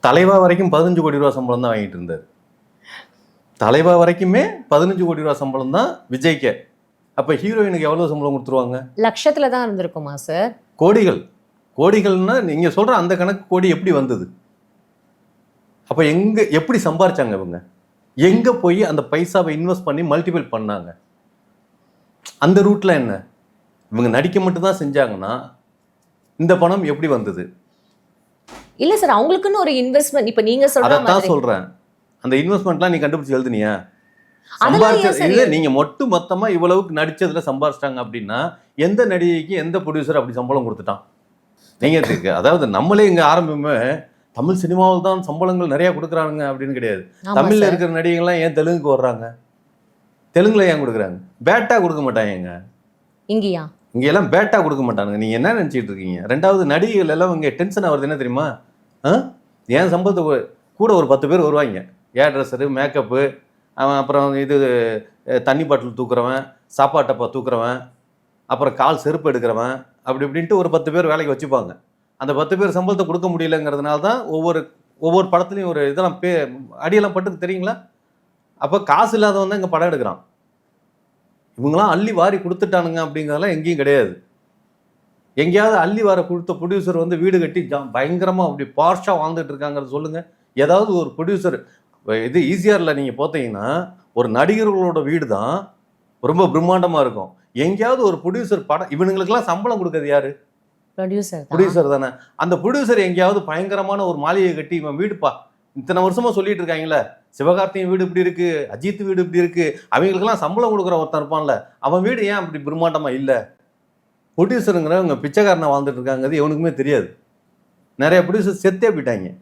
தலைவா வரைக்கும் 15 கோடி ரூபா சம்பளம் தான் வாங்கிட்டு இருந்தார். தலைவா வரைக்குமே 15 கோடி ரூபா சம்பளம் தான் விஜய்க்கு. அப்ப ஹீரோயினுக்கு எவ்வளவு சம்பளம் கொடுத்துருவாங்க? லட்சத்துல தான் இருந்திருக்குமா சார்? கோடிகள். கோடிகள்னா நீங்க சொல்ற அந்த கணக்கு கோடி எப்படி வந்தது? அப்ப எங்க எப்படி சம்பாரிச்சாங்க இவங்க? எங்க போய் அந்த பைசாவை இன்வெஸ்ட் பண்ணி மல்டிபிள் பண்ணாங்க? அந்த ரூட்ல என்ன? இவங்க நடிக்க மட்டும் தான் செஞ்சாங்கன்னா இந்த பணம் எப்படி வந்தது? இல்ல சார், அவங்களுக்குன்னு ஒரு இன்வெஸ்ட்மெண்ட் இப்ப நீங்க சொல்ற அதான் மாதிரி சொல்றேன். அந்த இன்வெஸ்ட்மெண்ட்லாம் நீ கண்டுபிடிச்சு எழுதுனியா? அதெல்லாம் ஏன் சம்பாரிச்சது சார் இது நீங்க மொட்டு மொத்தமா இவ்வளவுக்கு நடிச்சதுல சம்பாரிச்சிட்டாங்க அப்படின்னா எந்த நடிகைக்கு எந்த ப்ரொடியூசர் அப்படி சம்பளம் கொடுத்துட்டான்? நீங்க அதாவது நம்மளே இங்க ஆரம்பமே தமிழ் சினிமாவில் தான் சம்பளங்கள் நிறைய கொடுக்குறாங்க அப்படின்னு கிடையாது. ஆமா தமிழ்ல சார். இருக்கிற நடிகைகள்லாம் ஏன் தெலுங்குக்கு வர்றாங்க? தெலுங்குல ஏன் கொடுக்குறாங்க? பேட்டா கொடுக்க மாட்டாங்க. இங்கயா? இங்க எல்லாம் பேட்டா கொடுக்க மாட்டானுங்க. நீங்க என்ன நினைச்சிட்டு இருக்கீங்க? ரெண்டாவது நடிகைகள் எல்லாம் இங்க டென்ஷன் ஆகுறது என்ன தெரியுமா? ஏன் சம்பளத்தை கூட ஒரு 10 பேர் வருவாங்க. ஏர் ட்ரெஸ்ஸரு, மேக்கப்பு, அவன் அப்புறம் இது தண்ணி பாட்டில் தூக்குறவன், சாப்பாட்டு டப்பா தூக்குறவன், அப்புறம் கால் செருப்பு எடுக்கிறவன், அப்படி இப்படின்ட்டு ஒரு 10 பேர் வேலைக்கு வச்சுப்பாங்க. அந்த 10 பேர் சம்பளத்தை கொடுக்க முடியலங்கிறதுனால தான் ஒவ்வொரு படத்துலையும் ஒரு இதெல்லாம் அடியெல்லாம் பட்டு தெரியுங்களா? அப்போ காசு இல்லாதவன் தான் இங்கே படம் எடுக்கிறான். இவங்களாம் அள்ளி வாரி கொடுத்துட்டானுங்க அப்படிங்கிறதெல்லாம் எங்கேயும் கிடையாது. எங்கேயாவது அள்ளி வார கொடுத்த ப்ரொடியூசர் வந்து வீடு கட்டி பயங்கரமாக அப்படி பார்ஷாக வாழ்ந்துட்டு இருக்காங்கிறது சொல்லுங்க. ஏதாவது ஒரு ப்ரொடியூசர் இது ஈஸியாரில் நீங்கள் பார்த்தீங்கன்னா ஒரு நடிகர்களோட வீடு தான் ரொம்ப பிரம்மாண்டமாக இருக்கும். எங்கேயாவது ஒரு ப்ரொடியூசர் படம் இவனுங்களுக்கெல்லாம் சம்பளம் கொடுக்குறது யாரு? ப்ரொடியூசர் தானே. அந்த ப்ரொடியூசர் எங்கேயாவது பயங்கரமான ஒரு மாளிகை கட்டி இவன் வீடுப்பா இத்தனை வருஷமா சொல்லிட்டு இருக்காங்களே, சிவகார்த்தியின் வீடு இப்படி இருக்கு, அஜித் வீடு இப்படி இருக்கு, அவங்களுக்கெல்லாம் சம்பளம் கொடுக்குற ஒருத்தன் இருப்பான்ல, அவன் வீடு ஏன் அப்படி பிரம்மாண்டமா இல்லை? ப்ரொடியூசருங்கிறவங்க பிச்சைக்காரனை வாழ்ந்துட்டு இருக்காங்கிறது எவனுக்குமே தெரியாது. நிறைய ப்ரொடியூசர் செத்தே போயிட்டாங்க.